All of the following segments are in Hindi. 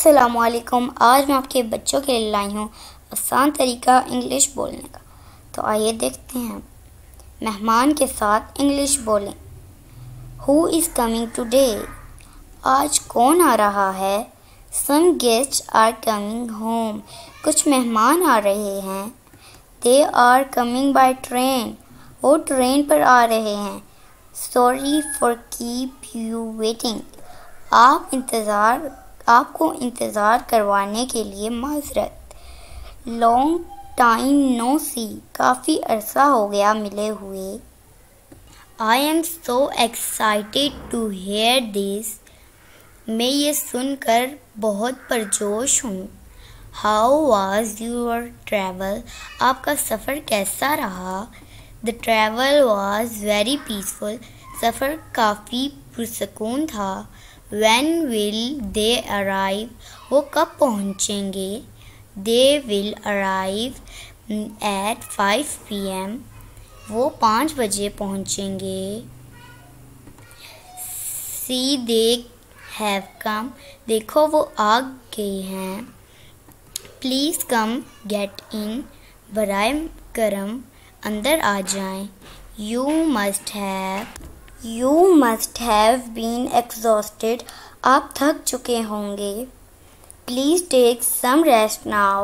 अस्सलामुअलैकुम। आज मैं आपके बच्चों के लिए लाई हूँ आसान तरीका इंग्लिश बोलने का। तो आइए देखते हैं। मेहमान के साथ इंग्लिश बोलें। Who is coming today? आज कौन आ रहा है? Some guests are coming home. कुछ मेहमान आ रहे हैं। They are coming by train. वो ट्रेन पर आ रहे हैं। Sorry for keep you waiting. आपको इंतज़ार करवाने के लिए माज़रत। लॉन्ग टाइम नो सी, काफ़ी अरसा हो गया मिले हुए। I am so excited to hear this, मैं ये सुनकर बहुत परजोश हूँ। हाउ वाज योर ट्रैवल, आपका सफ़र कैसा रहा? The travel was very peaceful, सफ़र काफ़ी पुरसकून था। When will they arrive? वो कब पहुँचेंगे? They will arrive at 5 p.m. वो 5 बजे पहुँचेंगे। See they have come. देखो वो आ गए हैं। Please come get in. बराए करम अंदर आ जाएं। You must have been exhausted. आप थक चुके होंगे। Please take some rest now.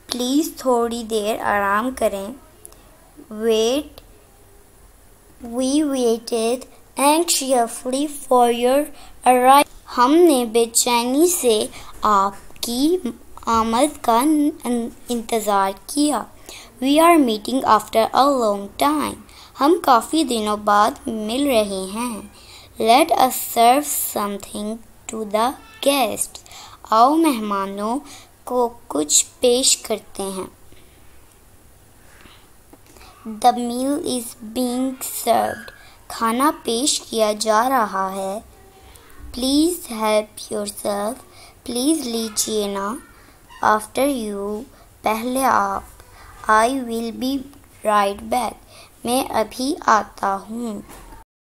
Please थोड़ी देर आराम करें। We waited anxiously for your arrival. हमने बेचैनी से आपकी आमद का इंतज़ार किया। We are meeting after a long time. हम काफ़ी दिनों बाद मिल रहे हैं। Let us serve something to the guests. आओ मेहमानों को कुछ पेश करते हैं। The meal is being served. खाना पेश किया जा रहा है। Please help yourself. Please लीजिए ना। After you, पहले आप। I will be right back. मैं अभी आता हूँ।